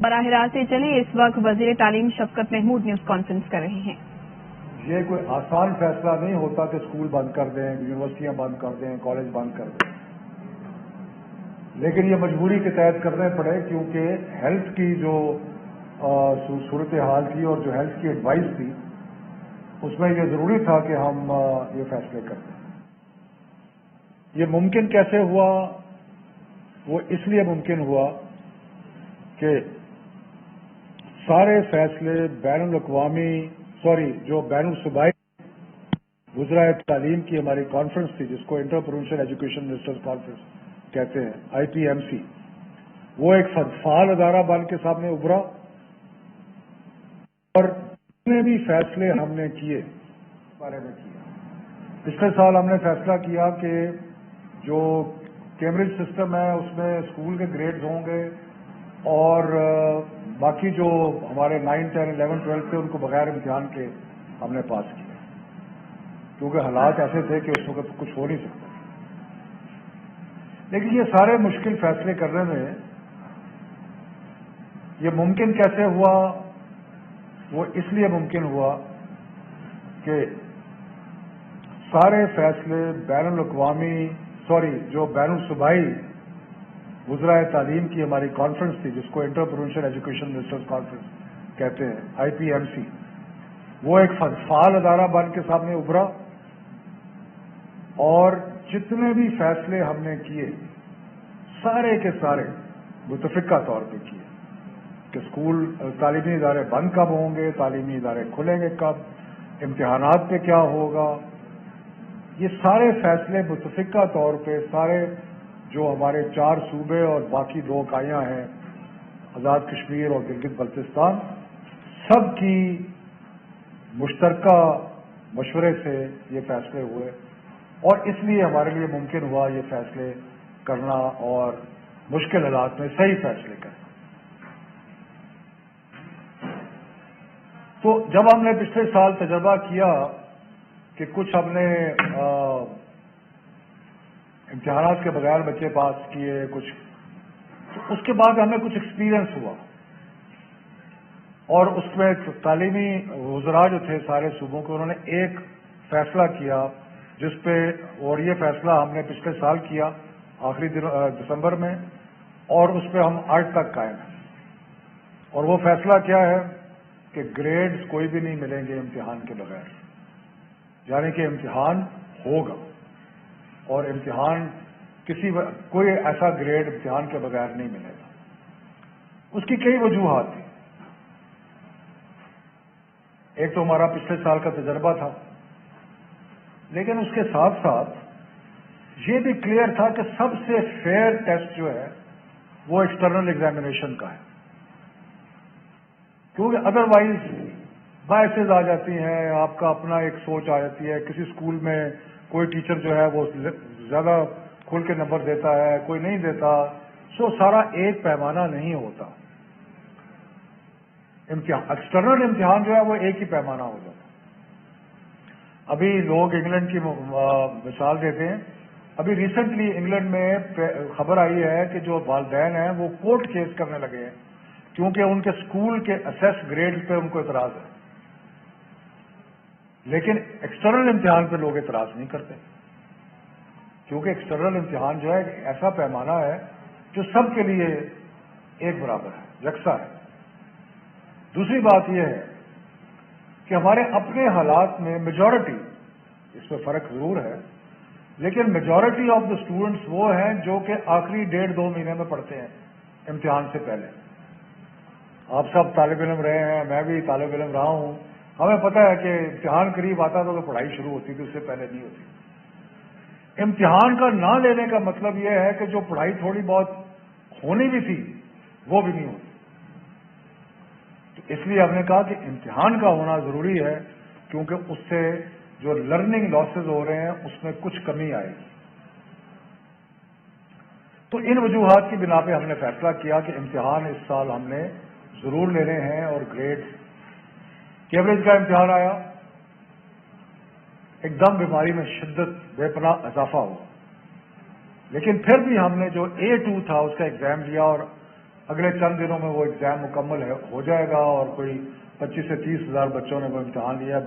براہ راست چلے اس وقت وزیر تعلیم شفقت محمود نیوز کانفرنس کر رہے ہیں۔ یہ کوئی آسان فیصلہ نہیں ہوتا کہ اسکول بند کر دیں، یونیورسٹیاں بند کر دیں، کالج بند کر دیں، لیکن یہ مجبوری کے تحت کرنے پڑے کیونکہ ہیلتھ کی جو صورتحال تھی اور جو ہیلتھ کی ایڈوائس تھی اس میں یہ ضروری تھا کہ ہم یہ فیصلے کرتے ہیں۔ یہ ممکن کیسے ہوا؟ وہ اس لیے ممکن ہوا کہ سارے فیصلے جو بین الصوبائی وزرائے تعلیم کی ہماری کانفرنس تھی، جس کو inter provincial education ministers conference کہتے ہیں، IPMC، وہ ایک فعال ادارہ بن کے سامنے ابھرا اور جتنے بھی فیصلے ہم نے کیے اس بارے میں کیا۔ پچھلے سال ہم نے فیصلہ کیا کہ جو کیمبرج سسٹم ہے اس میں اسکول کے گریڈز ہوں گے اور باقی جو ہمارے 9, 10, 11, 12 تھے ان کو بغیر امتحان کے ہم نے پاس کیا، کیونکہ حالات ایسے تھے کہ اس وقت کچھ ہو نہیں سکتا۔ لیکن یہ سارے مشکل فیصلے کرنے میں یہ ممکن کیسے ہوا؟ وہ اس لیے ممکن ہوا کہ سارے فیصلے جو بین الصوبائی وزرائے تعلیم کی ہماری کانفرنس تھی، جس کو inter provincial education ministers conference کہتے ہیں، IPMC، وہ ایک فعال ادارہ بن کے سامنے ابھرا اور جتنے بھی فیصلے ہم نے کیے سارے کے سارے متفقہ طور پہ کیے کہ اسکول تعلیمی ادارے بند کب ہوں گے، تعلیمی ادارے کھلیں گے کب، امتحانات پہ کیا ہوگا۔ یہ سارے فیصلے متفقہ طور پہ سارے جو ہمارے 4 صوبے اور باقی 2 اکائیاں ہیں، آزاد کشمیر اور گلگت بلتستان، سب کی مشترکہ مشورے سے یہ فیصلے ہوئے اور اس لیے ہمارے لیے ممکن ہوا یہ فیصلے کرنا اور مشکل حالات میں صحیح فیصلے کرنا۔ تو جب ہم نے پچھلے سال تجربہ کیا کہ کچھ ہم نے امتحانات کے بغیر بچے پاس کیے کچھ، تو اس کے بعد ہمیں کچھ ایکسپیرئنس ہوا اور اس میں تعلیمی وزراء جو تھے سارے صوبوں کے، انہوں نے ایک فیصلہ کیا جس پہ، اور یہ فیصلہ ہم نے پچھلے سال کیا آخری دسمبر میں، اور اس پہ ہم آج تک قائم ہیں۔ اور وہ فیصلہ کیا ہے کہ گریڈز کوئی بھی نہیں ملیں گے امتحان کے بغیر، یعنی کہ امتحان ہوگا اور امتحان کوئی ایسا گریڈ امتحان کے بغیر نہیں ملے گا۔ اس کی کئی وجوہات تھیں۔ ایک تو ہمارا پچھلے سال کا تجربہ تھا، لیکن اس کے ساتھ ساتھ یہ بھی کلیئر تھا کہ سب سے فیئر ٹیسٹ جو ہے وہ ایکسٹرنل ایگزامینیشن کا ہے، کیونکہ ادروائز بائسز آ جاتی ہیں، آپ کا اپنا ایک سوچ آ جاتی ہے۔ کسی اسکول میں کوئی ٹیچر جو ہے وہ زیادہ کھل کے نمبر دیتا ہے، کوئی نہیں دیتا، سارا ایک پیمانہ نہیں ہوتا۔ ایکسٹرنل امتحان جو ہے وہ ایک ہی پیمانہ ہو جاتا۔ ابھی لوگ انگلینڈ کی مثال دیتے ہیں، ابھی ریسنٹلی انگلینڈ میں خبر آئی ہے کہ جو والدین ہیں وہ کورٹ کیس کرنے لگے ہیں کیونکہ ان کے اسکول کے اسیس گریڈ پہ ان کو اعتراض ہے، لیکن ایکسٹرنل امتحان پہ لوگ اعتراض نہیں کرتے، کیونکہ ایکسٹرنل امتحان جو ہے ایک ایسا پیمانہ ہے جو سب کے لیے ایک برابر ہے، یکساں ہے۔ دوسری بات یہ ہے کہ ہمارے اپنے حالات میں میجورٹی، اس میں فرق ضرور ہے، لیکن میجورٹی آف دا اسٹوڈنٹس وہ ہیں جو کہ آخری 1.5-2 مہینے میں پڑھتے ہیں امتحان سے پہلے۔ آپ سب طالب علم رہے ہیں، میں بھی طالب علم رہا ہوں، ہمیں پتہ ہے کہ امتحان قریب آتا تھا تو پڑھائی شروع ہوتی تھی، اس سے پہلے نہیں ہوتی۔ امتحان کا نہ لینے کا مطلب یہ ہے کہ جو پڑھائی تھوڑی بہت ہونی بھی تھی وہ بھی نہیں ہوتی۔ تو اس لیے ہم نے کہا کہ امتحان کا ہونا ضروری ہے، کیونکہ اس سے جو لرننگ لاسز ہو رہے ہیں اس میں کچھ کمی آئے گی۔ تو ان وجوہات کی بنا پہ ہم نے فیصلہ کیا کہ امتحان اس سال ہم نے ضرور لینے ہیں اور گریڈ کیمبرج کا امتحان آیا، ایک دم بیماری میں شدت بے پناہ اضافہ ہوا، لیکن پھر بھی ہم نے جو A2 تھا اس کا ایگزام لیا اور अगले चंद दिनों में वो एग्जाम मुकम्मल हो जाएगा और कोई 25 से 30 हज़ार बच्चों ने वो इम्तिहान लिया है,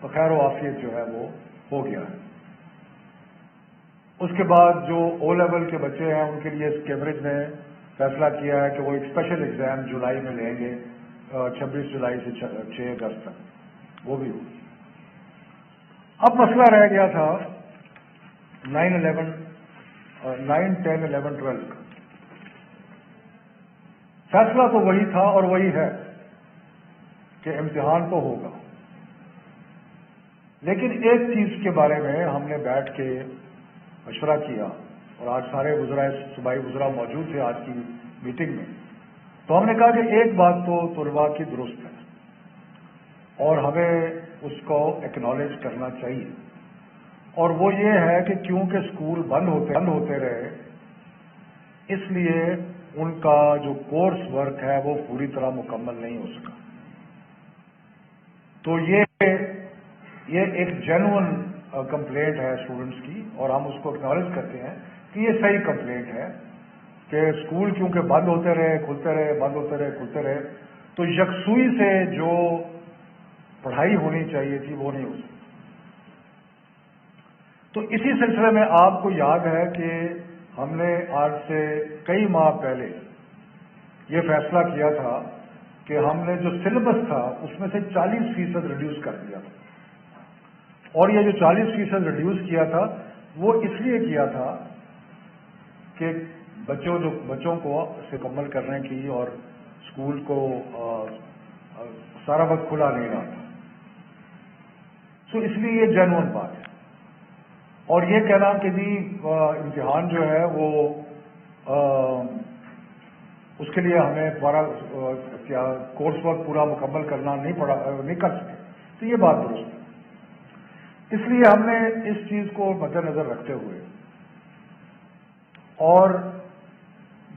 बखैर आफियत जो है वो हो गया है। उसके बाद जो ओ लेवल के बच्चे हैं उनके लिए कैम्ब्रिज ने फैसला किया है कि वो एक स्पेशल एग्जाम जुलाई में लेंगे, 26 जुलाई से 6 अगस्त तक, वो भी होगी। अब मसला रह गया था 9, 10, 11, 12 का। फैसला तो वही था और वही है कि इम्तिहान तो होगा, लेकिन एक चीज के बारे में हमने बैठ के मशवरा किया और आज सारे सूबाई वज़रा मौजूद थे आज की मीटिंग में। तो हमने कहा कि एक बात तो तुलबा की दुरुस्त है और हमें उसको एक्नॉलेज करना चाहिए, और वो ये है कि क्योंकि स्कूल बंद होते रहे, इसलिए उनका जो कोर्स वर्क है वो पूरी तरह मुकम्मल नहीं हो सका। तो ये एक जेन्युइन कंप्लेंट है स्टूडेंट्स की, और हम उसको एक्नॉलेज करते हैं कि ये सही कंप्लेंट है कि स्कूल क्योंकि बंद होते रहे, खुलते रहे, बंद होते रहे, खुलते रहे, तो यकसुई से जो पढ़ाई होनी चाहिए थी वो नहीं हो सकी। तो इसी सिलसिले में आपको याद है कि हमने आज से कई माह पहले ये फैसला किया था कि हमने जो सिलेबस था उसमें से 40% रिड्यूस कर दिया था, और ये जो 40% रिड्यूस किया था वो इसलिए किया था कि बच्चों को मुकम्मल करने की और स्कूल को सारा वक्त खुला नहीं रहा था। तो इसलिए ये जेन्युइन बात है। और ये कहना कि भी इम्तिहान जो है वो उसके लिए हमें कोर्स वर्क पूरा मुकम्मल करना नहीं कर सके, तो ये बात दुरुस्त है। इसलिए हमने इस चीज को मद्देनजर रखते हुए और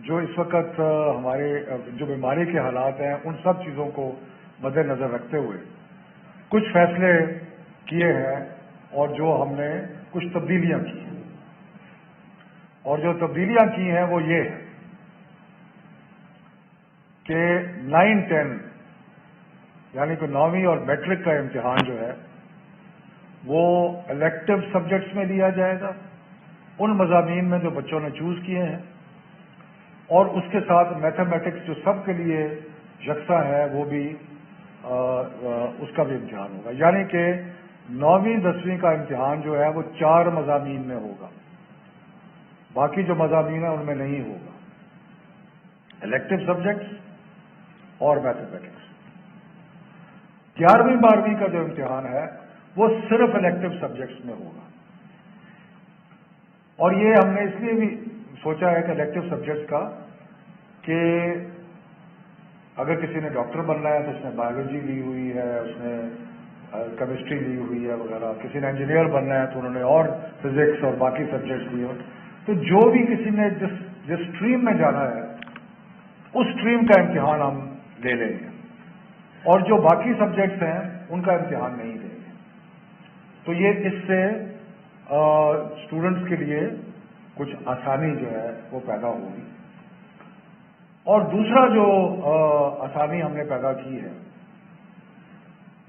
जो इस वक्त हमारे जो बीमारी के हालात हैं उन सब चीजों को मद्देनजर रखते हुए कुछ फैसले किए हैं, और जो हमने कुछ तब्दीलियां की हैं। और जो तब्दीलियां की हैं वो ये है कि 9, 10 यानी कि 9वीं और मैट्रिक का इम्तिहान जो है वो इलेक्टिव सब्जेक्ट्स में लिया जाएगा, उन मज़ामीन में जो बच्चों ने चूज किए हैं, और उसके साथ मैथमेटिक्स जो सबके लिए यकसा है वो भी उसका भी इम्तिहान होगा। यानी कि 9वीं 10वीं का इम्तिहान जो है वो 4 मज़ामीन में होगा, बाकी जो मज़ामीन है उनमें नहीं होगा, इलेक्टिव सब्जेक्ट्स और मैथमेटिक्स। 11वीं 12वीं का जो इम्तिहान है वो सिर्फ इलेक्टिव सब्जेक्ट्स में होगा, और ये हमने इसलिए भी सोचा है कि इलेक्टिव सब्जेक्ट्स का कि अगर किसी ने डॉक्टर बनना है तो उसने बायोलॉजी ली हुई है, उसने केमिस्ट्री ली हुई है वगैरह, किसी ने इंजीनियर बनना है तो उन्होंने और फिजिक्स और बाकी सब्जेक्ट्स लिए। तो जो भी किसी ने जिस स्ट्रीम में जाना है उस स्ट्रीम का इम्तिहान हम ले लेंगे, और जो बाकी सब्जेक्ट्स हैं उनका इम्तिहान नहीं लेंगे। तो ये इससे स्टूडेंट्स के लिए कुछ आसानी जो है वो पैदा होगी। और दूसरा जो आसानी हमने पैदा की है,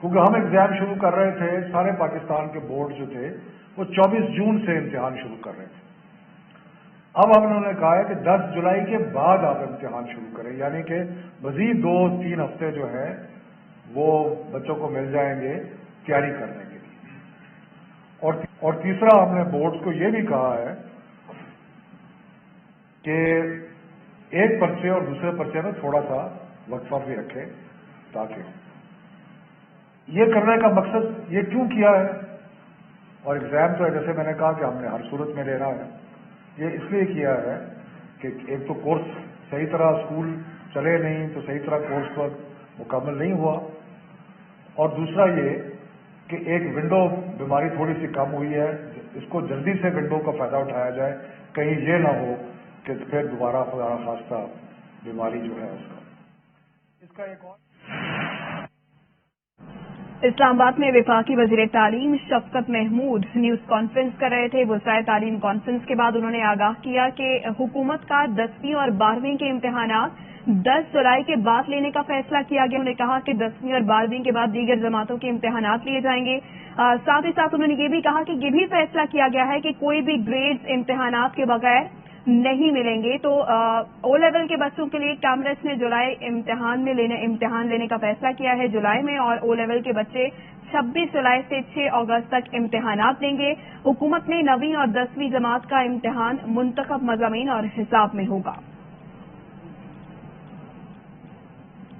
क्योंकि हम एग्जाम शुरू कर रहे थे, सारे पाकिस्तान के बोर्ड जो थे वो 24 जून से इम्तिहान शुरू कर रहे थे। अब हमने कहा है कि 10 जुलाई के बाद आप इम्तिहान शुरू करें, यानी कि मजीद 2-3 हफ्ते जो है वो बच्चों को मिल जाएंगे तैयारी करने के लिए। और तीसरा हमने बोर्ड्स को ये भी कहा है कि एक पर्चे और दूसरे पर्चे में थोड़ा सा वक्फा भी रखें, ताकि ये करने का मकसद ये क्यों किया है, और एग्जाम तो जैसे मैंने कहा कि हमने हर सूरत में लेना है, ये इसलिए किया है कि एक तो कोर्स सही तरह स्कूल चले नहीं, तो सही तरह कोर्स पर मुकम्मल नहीं हुआ, और दूसरा ये कि एक विंडो बीमारी थोड़ी सी कम हुई है, इसको जल्दी से विंडो का फायदा उठाया जाए, कहीं ये ना हो कि फिर दोबारा खुदा खास्ता बीमारी जो है इसका एक और। इस्लामाबाद में वफाकी वजीर तालीम शफकत महमूद न्यूज कॉन्फ्रेंस कर रहे थे। वज़ाए तालीम कॉन्फ्रेंस के बाद उन्होंने आगाह किया कि हुकूमत का 10वीं और 12वीं के इम्तिहानात 10 जुलाई के बाद लेने का फैसला किया गया। उन्होंने कहा कि 10वीं और 12वीं के बाद दीगर जमातों के इम्तिहानात लिए जाएंगे। साथ ही साथ उन्होंने ये भी कहा कि ये भी फैसला किया गया है कि कोई भी ग्रेड्स इम्तिहानात के बगैर नहीं मिलेंगे। तो ओ लेवल के बच्चों के लिए कांग्रेस ने जुलाई इम्तिहान लेने का फैसला किया है जुलाई में, और ओ लेवल के बच्चे 26 जुलाई से 6 अगस्त तक इम्तिहानात देंगे। हुकूमत ने 9वीं और 10वीं जमात का इम्तिहान मुंतखब मज़ामीन और हिसाब में होगा।